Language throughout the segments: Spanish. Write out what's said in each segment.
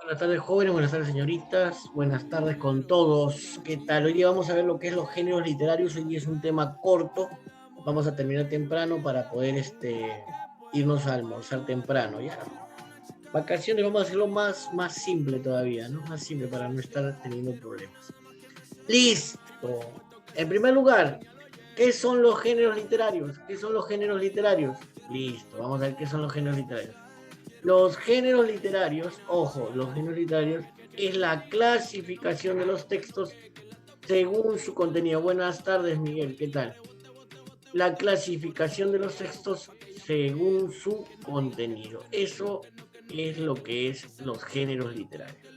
Buenas tardes, jóvenes, buenas tardes, señoritas, buenas tardes con todos. ¿Qué tal? Hoy día vamos a ver lo que es los géneros literarios. Hoy día es un tema corto. Vamos a terminar temprano para poder irnos a almorzar temprano. Ya, vacaciones, vamos a hacerlo más simple todavía, ¿no? Más simple para no estar teniendo problemas. Listo. En primer lugar, ¿qué son los géneros literarios? ¿Qué son los géneros literarios? Listo, vamos a ver qué son los géneros literarios. Los géneros literarios, ojo, los géneros literarios es la clasificación de los textos según su contenido. Buenas tardes, Miguel, ¿qué tal? La clasificación de los textos según su contenido. Eso es lo que es los géneros literarios.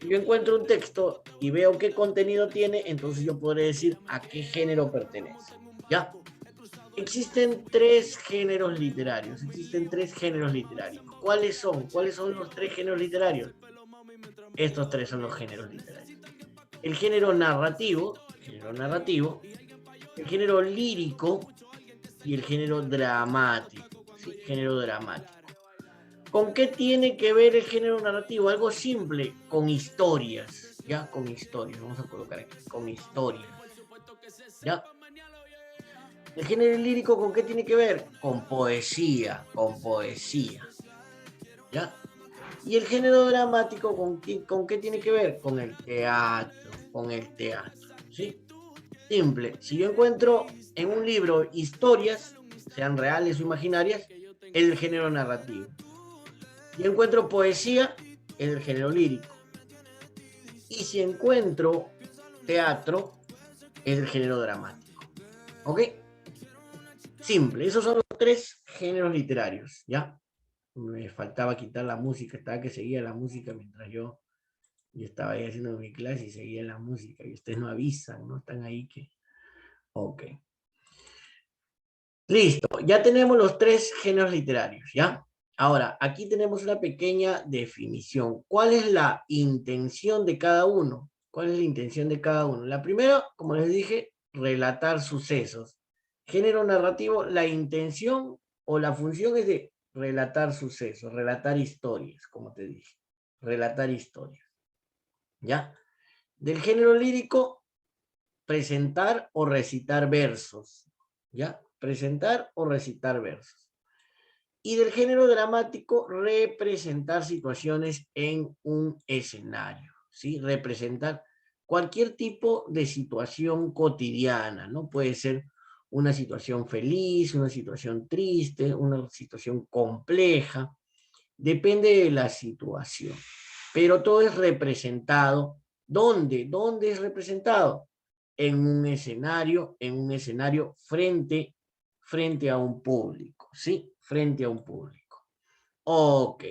Si yo encuentro un texto y veo qué contenido tiene, entonces yo podré decir a qué género pertenece. ¿Ya? Existen tres géneros literarios. Existen tres géneros literarios. ¿Cuáles son? ¿Cuáles son los tres géneros literarios? Estos tres son los géneros literarios. El el género lírico y el género dramático. ¿Sí? Género dramático. ¿Con qué tiene que ver el género narrativo? Algo simple, con historias. ¿Ya? Con historias. Vamos a colocar aquí. Con historias. ¿Ya? El género lírico, ¿con qué tiene que ver? Con poesía, con poesía. ¿Ya? Y el género dramático, ¿con qué tiene que ver? Con el teatro, con el teatro. ¿Sí? Simple. Si yo encuentro en un libro historias, sean reales o imaginarias, es el género narrativo. Si encuentro poesía, es el género lírico. Y si encuentro teatro, es el género dramático. ¿Ok? Simple. Esos son los tres géneros literarios, ¿ya? Me faltaba quitar la música, estaba que seguía la música mientras yo estaba ahí haciendo mi clase y seguía la música. Y ustedes no avisan, no están ahí que... Ok. Listo, ya tenemos los tres géneros literarios, ¿ya? Ahora, aquí tenemos una pequeña definición. ¿Cuál es la intención de cada uno? ¿Cuál es la intención de cada uno? La primera, como les dije, relatar sucesos. Género narrativo, la intención o la función es de relatar sucesos, relatar historias, como te dije. Relatar historias, ¿ya? Del género lírico, presentar o recitar versos, ¿ya? Presentar o recitar versos. Y del género dramático, representar situaciones en un escenario, ¿sí? Representar cualquier tipo de situación cotidiana, ¿no? Puede ser una situación feliz, una situación triste, una situación compleja, depende de la situación, pero todo es representado. ¿Dónde? ¿Dónde es representado? En un escenario frente a un público, ¿sí? Frente a un público. Ok,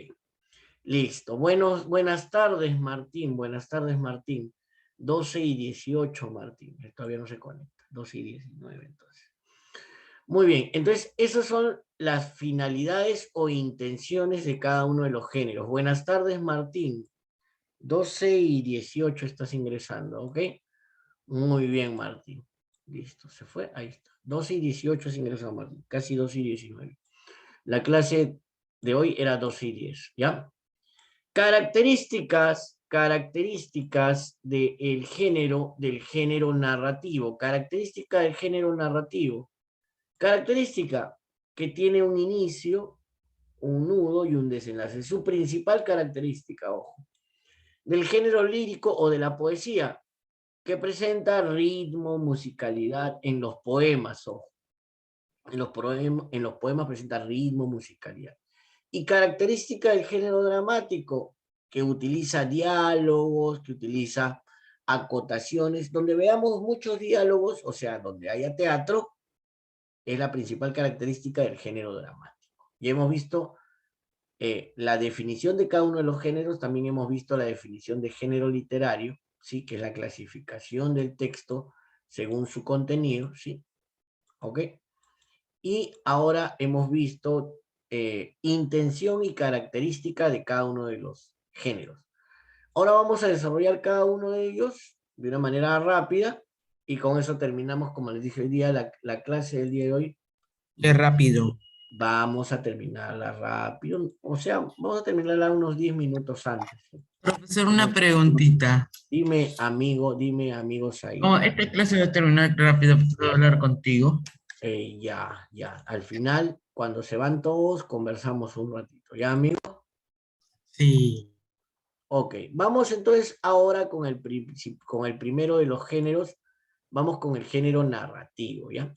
listo. Buenas tardes, Martín. Buenas tardes, Martín. 12:18, Martín. Todavía no se conecta. 12:19, entonces. Muy bien, entonces esas son las finalidades o intenciones de cada uno de los géneros. Buenas tardes, Martín. 12:18 estás ingresando, ¿ok? Muy bien, Martín. Listo, se fue, ahí está. 12:18 es ingresado, Martín. Casi 12:19. La clase de hoy era 12:10, ¿ya? Características del género narrativo. Característica del género narrativo. Característica que tiene un inicio, un nudo y un desenlace. Su principal característica, ojo, del género lírico o de la poesía, que presenta ritmo, musicalidad en los poemas, ojo. En los poemas presenta ritmo, musicalidad. Y característica del género dramático, que utiliza diálogos, que utiliza acotaciones, donde veamos muchos diálogos, o sea, donde haya teatro, es la principal característica del género dramático. Y hemos visto la definición de cada uno de los géneros, también hemos visto la definición de género literario, ¿sí? Que es la clasificación del texto según su contenido, ¿sí? ¿Ok? Y ahora hemos visto intención y característica de cada uno de los géneros. Ahora vamos a desarrollar cada uno de ellos de una manera rápida y con eso terminamos, como les dije hoy día, la clase del día de hoy. Qué rápido. Vamos a terminarla rápido, o sea, vamos a terminarla unos 10 minutos antes. Profesor, una preguntita. Dime amigo Oh, Said. esta clase va a terminar rápido, ¿puedo hablar contigo? Ya, al final, cuando se van todos, conversamos un ratito, ¿ya amigo? Sí. Ok, vamos entonces ahora con con el primero de los géneros, vamos con el género narrativo, ¿ya?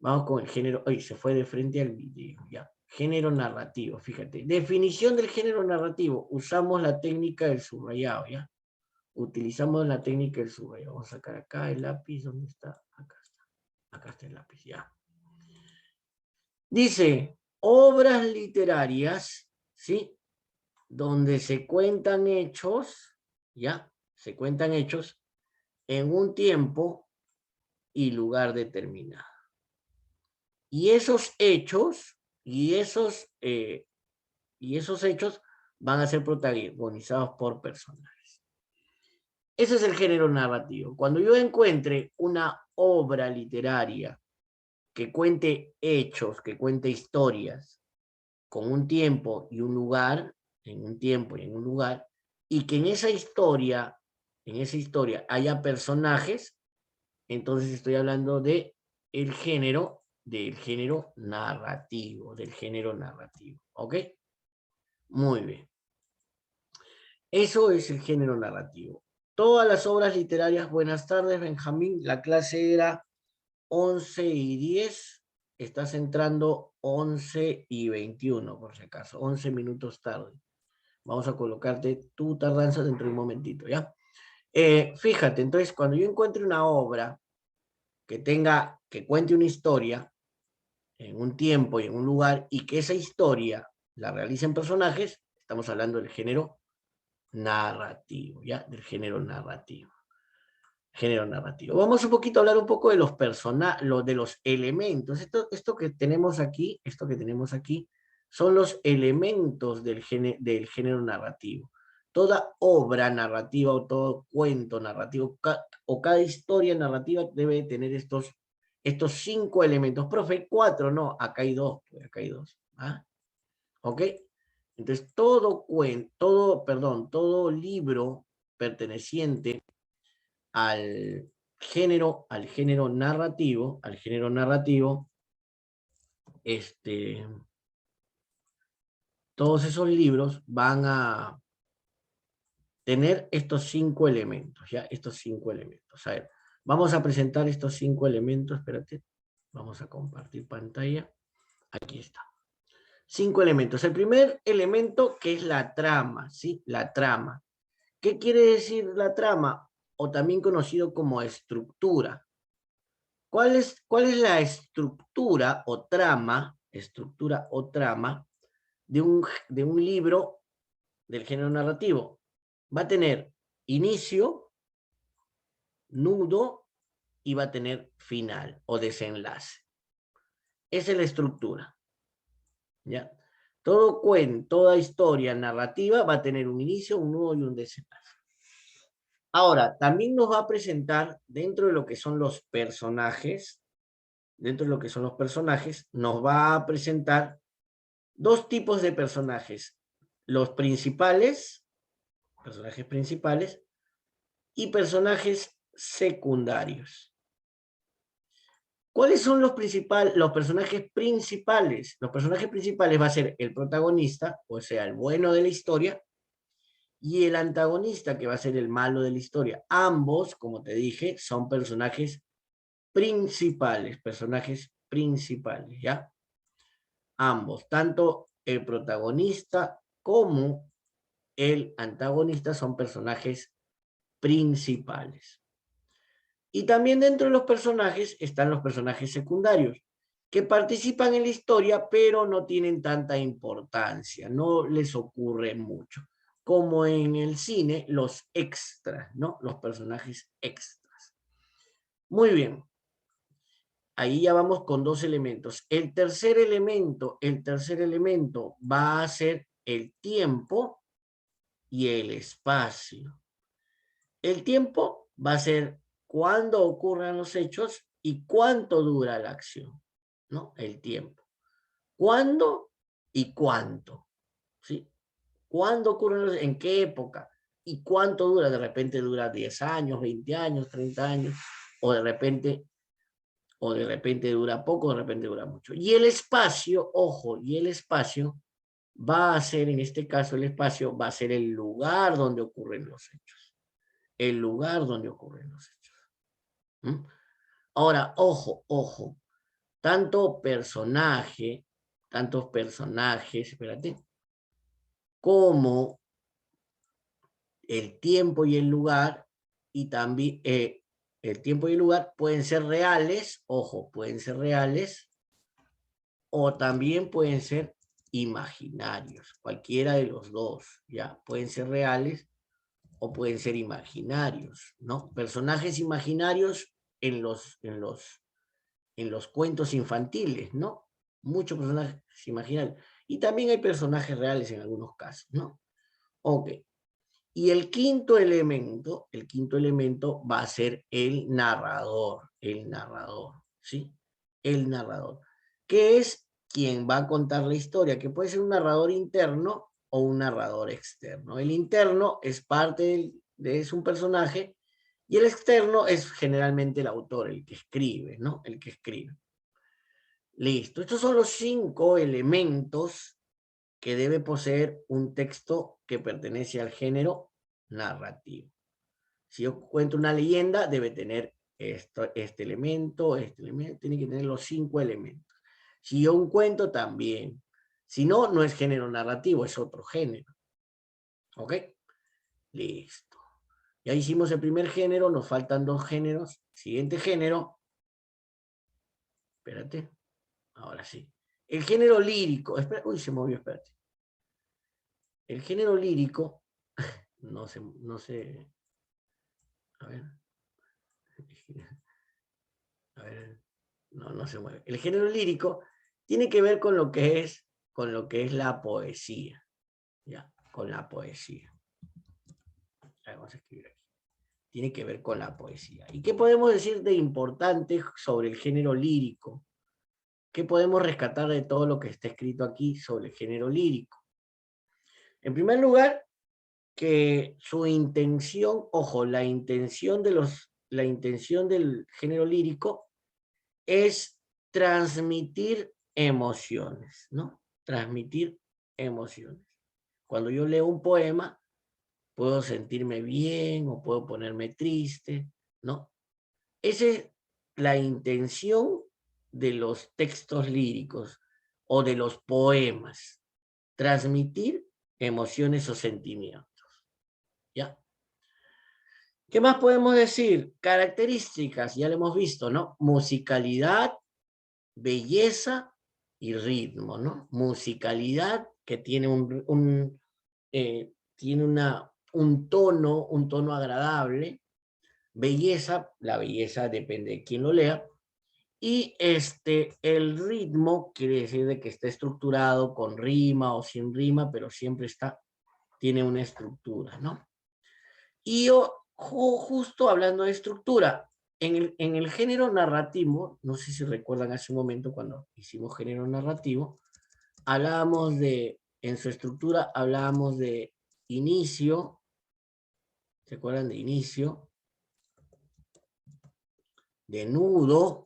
Vamos con el género, ay, se fue de frente al video, ya. Género narrativo, fíjate. Definición del género narrativo. Usamos la técnica del subrayado, ¿ya? Utilizamos la técnica del subrayado. Vamos a sacar acá el lápiz, ¿dónde está? Acá está. Acá está el lápiz, ya. Dice, obras literarias, ¿sí? Donde se cuentan hechos, ¿ya? Se cuentan hechos en un tiempo y lugar determinado. Y esos hechos, y esos hechos van a ser protagonizados por personajes. Ese es el género narrativo. Cuando yo encuentre una obra literaria que cuente hechos, que cuente historias, con un tiempo y un lugar, en un tiempo y en un lugar, y que en esa historia haya personajes, entonces estoy hablando de del género narrativo, del género narrativo, ¿ok? Muy bien. Eso es el género narrativo. Todas las obras literarias, buenas tardes, Benjamín, la clase era 11:10, estás entrando 11:21, por si acaso, 11 minutos tarde. Vamos a colocarte tu tardanza dentro de un momentito, ¿ya? Fíjate, entonces, cuando yo encuentre una obra que cuente una historia en un tiempo y en un lugar, y que esa historia la realicen personajes, estamos hablando del género narrativo, ¿ya? Del género narrativo. Género narrativo. Vamos un poquito a hablar un poco de los de los elementos. Esto que tenemos aquí, son los elementos del género narrativo. Toda obra narrativa o todo cuento narrativo o cada historia narrativa debe tener estos 5 elementos. Profe, 4, no, acá hay 2, acá hay 2. ¿Ah? ¿Ok? Entonces, todo libro perteneciente al género narrativo, este, todos esos libros van a tener estos 5 elementos, ¿ya? Estos 5 elementos. A ver, vamos a presentar estos 5 elementos, espérate, vamos a compartir pantalla, aquí está. 5 elementos. El primer elemento que es la trama, ¿sí? La trama. ¿Qué quiere decir la trama? O también conocido como estructura. ¿Cuál es la estructura o trama de un libro del género narrativo? Va a tener inicio, nudo y va a tener final o desenlace. Esa es la estructura, ¿ya? Toda historia narrativa va a tener un inicio, un nudo y un desenlace. Ahora, también nos va a presentar dentro de lo que son los personajes, nos va a presentar 2 tipos de personajes. Los personajes principales y personajes secundarios. ¿Cuáles son los personajes principales? Los personajes principales va a ser el protagonista, o sea, el bueno de la historia, y el antagonista, que va a ser el malo de la historia. Ambos, como te dije, son personajes principales, ¿ya? Ambos, tanto el protagonista como el antagonista son personajes principales. Y también dentro de los personajes están los personajes secundarios, que participan en la historia, pero no tienen tanta importancia, no les ocurre mucho. Como en el cine, los extras, ¿no? Los personajes extras. Muy bien. Ahí ya vamos con 2 elementos. El tercer elemento va a ser el tiempo y el espacio. El tiempo va a ser cuándo ocurran los hechos y cuánto dura la acción, ¿no? El tiempo. ¿Cuándo y cuánto? ¿Sí? ¿Cuándo ocurren en qué época? ¿Y cuánto dura? De repente dura 10 años, 20 años, 30 años, o de repente dura poco, de repente dura mucho. Y el espacio, ojo, y el espacio va a ser, en este caso el espacio, va a ser el lugar donde ocurren los hechos. El lugar donde ocurren los hechos. ¿Mm? Ahora, ojo, ojo, tantos personajes, espérate, como el tiempo y el lugar, y también el tiempo y el lugar pueden ser reales, ojo, pueden ser reales, o también pueden ser imaginarios, cualquiera de los dos, ya, pueden ser reales o pueden ser imaginarios, ¿no? Personajes imaginarios en los cuentos infantiles, ¿no? Muchos personajes imaginarios. Y también hay personajes reales en algunos casos, ¿no? Ok. Y el quinto elemento va a ser el narrador, ¿sí? El narrador, que es quien va a contar la historia, que puede ser un narrador interno o un narrador externo. El interno es parte es un personaje y el externo es generalmente el autor, el que escribe, ¿no? El que escribe. Listo. Estos son los 5 elementos que debe poseer un texto que pertenece al género narrativo. Si yo cuento una leyenda, debe tener este elemento, tiene que tener los 5 elementos. Si yo un cuento, también. Si no, no es género narrativo, es otro género. ¿Ok? Listo. Ya hicimos el primer género, nos faltan 2 géneros. Siguiente género. Espérate. Ahora sí. El género lírico. Espera, uy, se movió, espérate. El género lírico, no sé. A ver. A ver. No se mueve. El género lírico tiene que ver con lo que es la poesía. Ya, con la poesía. Vamos a escribir aquí. Tiene que ver con la poesía. ¿Y qué podemos decir de importante sobre el género lírico? ¿Qué podemos rescatar de todo lo que está escrito aquí sobre el género lírico? En primer lugar, que su intención, ojo, la intención del género lírico es transmitir emociones, ¿no? Transmitir emociones. Cuando yo leo un poema, puedo sentirme bien o puedo ponerme triste, ¿no? Esa es la intención de los textos líricos o de los poemas, transmitir emociones o sentimientos, ¿ya? ¿Qué más podemos decir? Características, ya lo hemos visto, ¿no? Musicalidad, belleza y ritmo, ¿no? Musicalidad que tiene un tono agradable. Belleza, la belleza depende de quién lo lea. Y el ritmo quiere decir de que está estructurado con rima o sin rima, pero siempre tiene una estructura, ¿no? Y yo, justo hablando de estructura, en el género narrativo, no sé si recuerdan hace un momento cuando hicimos género narrativo, en su estructura hablábamos de inicio, ¿se acuerdan de inicio? De nudo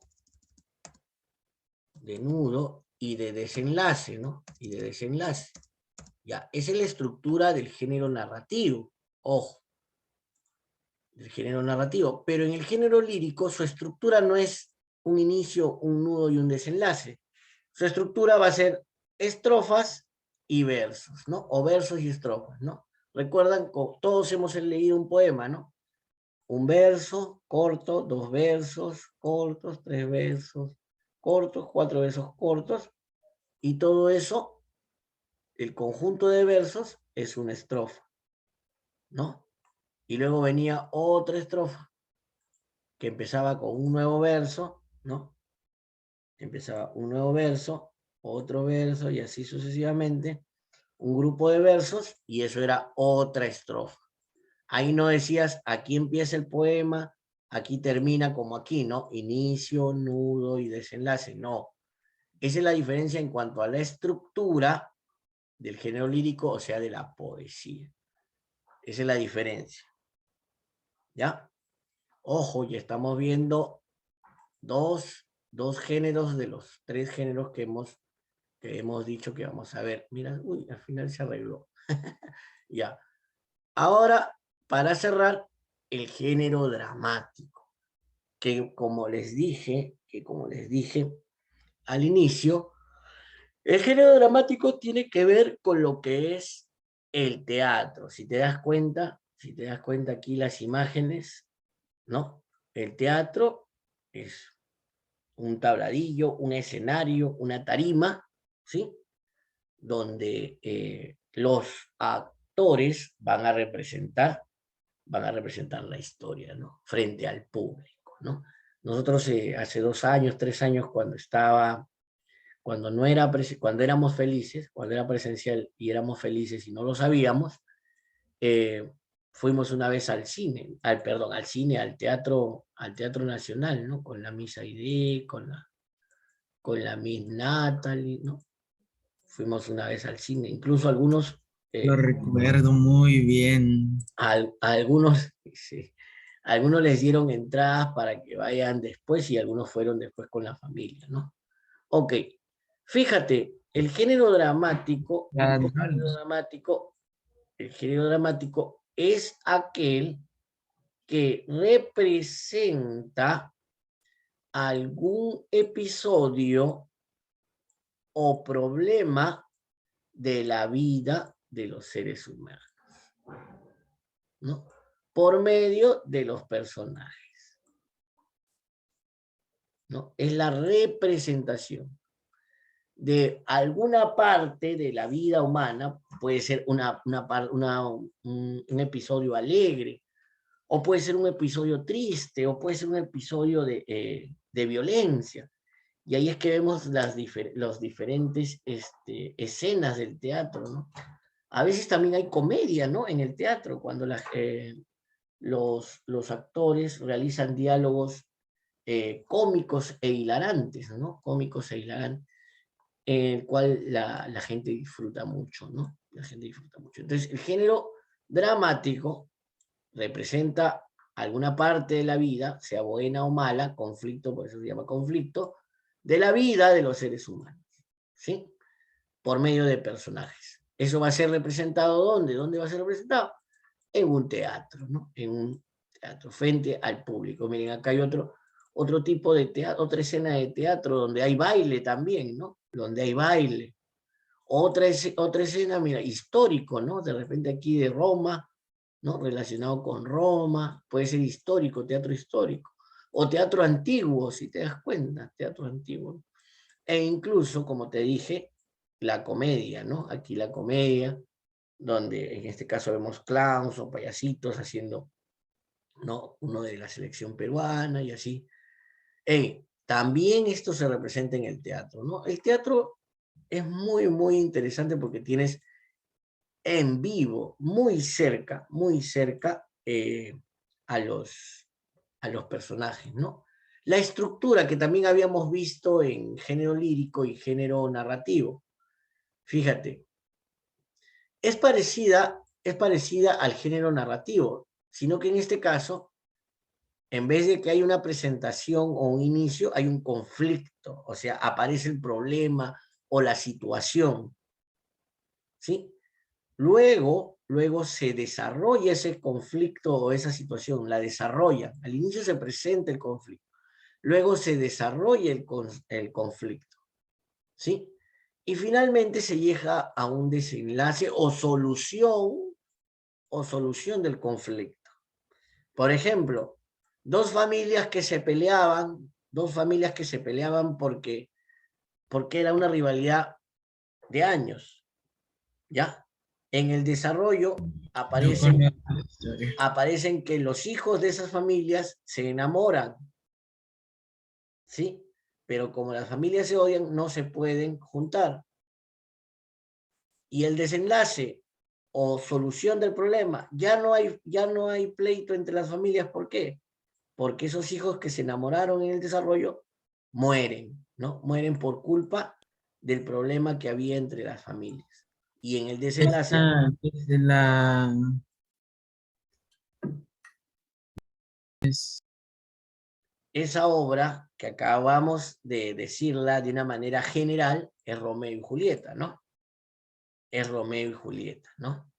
y de desenlace, ¿no? Y de desenlace. Ya, esa es la estructura del género narrativo, ojo, del género narrativo, pero en el género lírico su estructura no es un inicio, un nudo y un desenlace. Su estructura va a ser estrofas y versos, ¿no? O versos y estrofas, ¿no? Recuerdan, todos hemos leído un poema, ¿no? Un verso corto, 2 versos cortos, 3 versos cortos, 4 versos cortos, y todo eso, el conjunto de versos es una estrofa, ¿no? Y luego venía otra estrofa que empezaba con un nuevo verso, ¿no? Empezaba un nuevo verso, otro verso y así sucesivamente, un grupo de versos y eso era otra estrofa. Ahí no decías, aquí empieza el poema, aquí termina como aquí, ¿no? Inicio, nudo y desenlace, no. Esa es la diferencia en cuanto a la estructura del género lírico, o sea, de la poesía. Esa es la diferencia. ¿Ya? Ojo, ya estamos viendo dos géneros de los 3 géneros que hemos dicho que vamos a ver. Mira, uy, al final se arregló. Ya. Ahora, para cerrar, el género dramático, que como les dije al inicio, el género dramático tiene que ver con lo que es el teatro. Si te das cuenta aquí las imágenes, ¿no? El teatro es un tabladillo, un escenario, una tarima, ¿sí? Donde los actores van a representar la historia, ¿no? Frente al público, ¿no? Nosotros hace 2 años, 3 años, cuando éramos felices, cuando era presencial y éramos felices y no lo sabíamos, fuimos una vez al cine, al Teatro Nacional, ¿no? Con la Miss Aide, con la Miss Natalie, ¿no? Fuimos una vez al cine, incluso algunos, Lo recuerdo muy bien. algunos, sí, algunos les dieron entradas para que vayan después y algunos fueron después con la familia, ¿no? Ok, fíjate, el género dramático, es aquel que representa algún episodio o problema de la vida de los seres humanos, ¿no? Por medio de los personajes, ¿no? Es la representación de alguna parte de la vida humana, puede ser un episodio alegre, o puede ser un episodio triste, o puede ser un episodio de violencia. Y ahí es que vemos los diferentes escenas del teatro, ¿no? A veces también hay comedia, ¿no? En el teatro, cuando los actores realizan diálogos cómicos e hilarantes, ¿no? Cómicos e hilarantes, en el cual la gente disfruta mucho, ¿no? La gente disfruta mucho. Entonces, el género dramático representa alguna parte de la vida, sea buena o mala, conflicto, por eso se llama conflicto, de la vida de los seres humanos, ¿sí? Por medio de personajes. Eso va a ser representado ¿dónde? ¿Dónde va a ser representado? En un teatro, ¿no? En un teatro, frente al público. Miren, acá hay otro tipo de teatro, otra escena de teatro donde hay baile también, ¿no? Donde hay baile. Otra escena, mira, histórico, ¿no? De repente aquí de Roma, ¿no? Relacionado con Roma, puede ser histórico, teatro histórico, o teatro antiguo, si te das cuenta, teatro antiguo. E incluso, como te dije, la comedia, ¿no? Aquí la comedia, donde en este caso vemos clowns o payasitos haciendo, ¿no? Uno de la selección peruana y así. También esto se representa en el teatro, ¿no? El teatro es muy, muy interesante porque tienes en vivo, muy cerca, a los personajes, ¿no? La estructura que también habíamos visto en género lírico y género narrativo, fíjate, es parecida al género narrativo, sino que en este caso, en vez de que haya una presentación o un inicio, hay un conflicto, o sea, aparece el problema o la situación, ¿sí? Luego se desarrolla ese conflicto o esa situación, la desarrolla. Al inicio se presenta el conflicto, luego se desarrolla el conflicto, ¿sí? Y finalmente se llega a un desenlace o solución del conflicto. Por ejemplo, dos familias que se peleaban porque era una rivalidad de años, ¿ya? En el desarrollo Yo conozco la historia. aparecen que los hijos de esas familias se enamoran, ¿sí? Pero como las familias se odian, no se pueden juntar. Y el desenlace o solución del problema, ya no hay pleito entre las familias. ¿Por qué? Porque esos hijos que se enamoraron en el desarrollo mueren, ¿no? Mueren por culpa del problema que había entre las familias. Y en el desenlace, esa obra que acabamos de decirla de una manera general es Romeo y Julieta, ¿no? Es Romeo y Julieta, ¿no?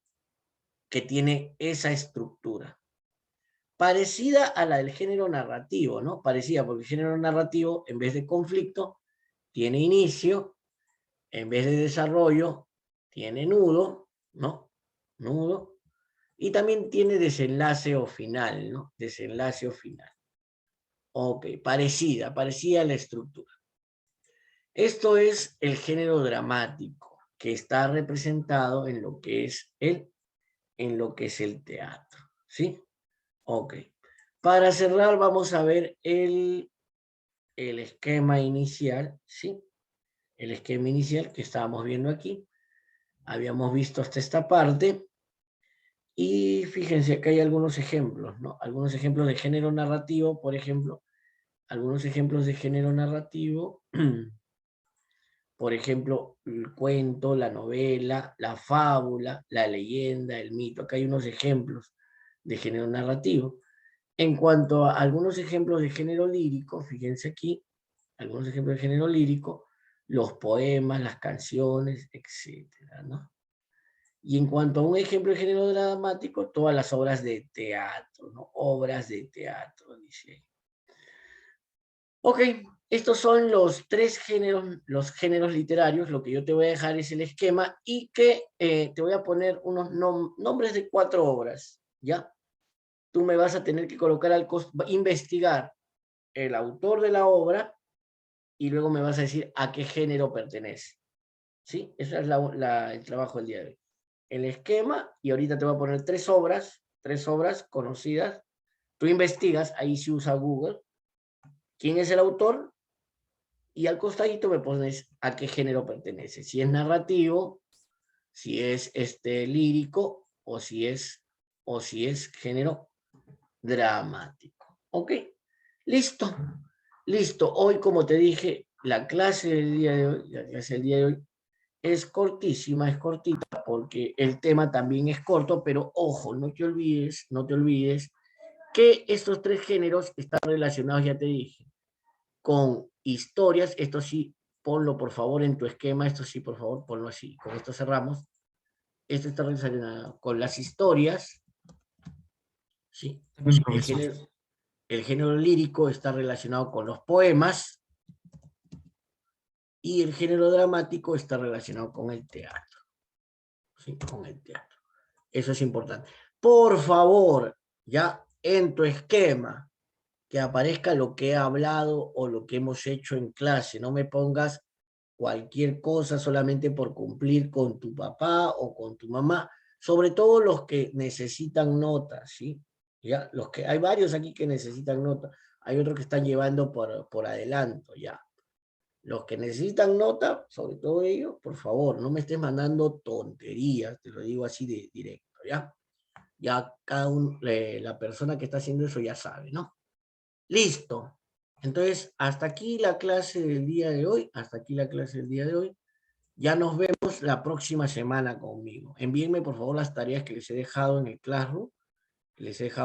Que tiene esa estructura. Parecida a la del género narrativo, ¿no? Parecida, porque el género narrativo, en vez de conflicto, tiene inicio, en vez de desarrollo, tiene nudo, ¿no? Nudo. Y también tiene desenlace o final, ¿no? Desenlace o final. Ok, parecida a la estructura. Esto es el género dramático, que está representado en lo que es el teatro, ¿sí? Ok. Para cerrar, vamos a ver el esquema inicial, ¿sí? El esquema inicial que estábamos viendo aquí. Habíamos visto hasta esta parte. Y fíjense que hay algunos ejemplos, ¿no? Algunos ejemplos de género narrativo, por ejemplo. Algunos ejemplos de género narrativo. Por ejemplo, el cuento, la novela, la fábula, la leyenda, el mito. Acá hay unos ejemplos de género narrativo. En cuanto a algunos ejemplos de género lírico, fíjense aquí, algunos ejemplos de género lírico, los poemas, las canciones, etcétera, ¿no? Y en cuanto a un ejemplo de género dramático, todas las obras de teatro, ¿no? Obras de teatro, dice. Ok, estos son los tres géneros, los géneros literarios. Lo que yo te voy a dejar es el esquema y que te voy a poner unos nombres de 4 obras, ¿ya? Tú me vas a tener que colocar investigar el autor de la obra y luego me vas a decir a qué género pertenece. ¿Sí? Ese es el trabajo del día de hoy. El esquema, y ahorita te voy a poner 3 obras conocidas. Tú investigas, ahí se usa Google, quién es el autor, y al costadito me pones a qué género pertenece. Si es narrativo, si es lírico, o si es género dramático. ¿Ok? Listo. Listo. Hoy, como te dije, la clase del día de hoy, es cortísima, es cortita, porque el tema también es corto, pero ojo, no te olvides que estos 3 géneros están relacionados, ya te dije, con historias. Esto sí, ponlo por favor en tu esquema, esto sí, por favor, ponlo así. Con esto cerramos. Esto está relacionado con las historias, ¿sí? El género lírico está relacionado con los poemas y el género dramático está relacionado con el teatro. ¿Sí? Con el teatro. Eso es importante. Por favor, ya en tu esquema, que aparezca lo que he hablado o lo que hemos hecho en clase. No me pongas cualquier cosa solamente por cumplir con tu papá o con tu mamá. Sobre todo los que necesitan notas, ¿sí? ¿Ya? Hay varios aquí que necesitan nota. Hay otros que están llevando por adelanto, ya. Los que necesitan nota, sobre todo ellos, por favor, no me estés mandando tonterías, te lo digo así de directo, ¿ya? Ya cada uno, la persona que está haciendo eso ya sabe, ¿no? Listo. Entonces, hasta aquí la clase del día de hoy, Ya nos vemos la próxima semana conmigo. Envíenme, por favor, las tareas que les he dejado en el Classroom, que les he dejado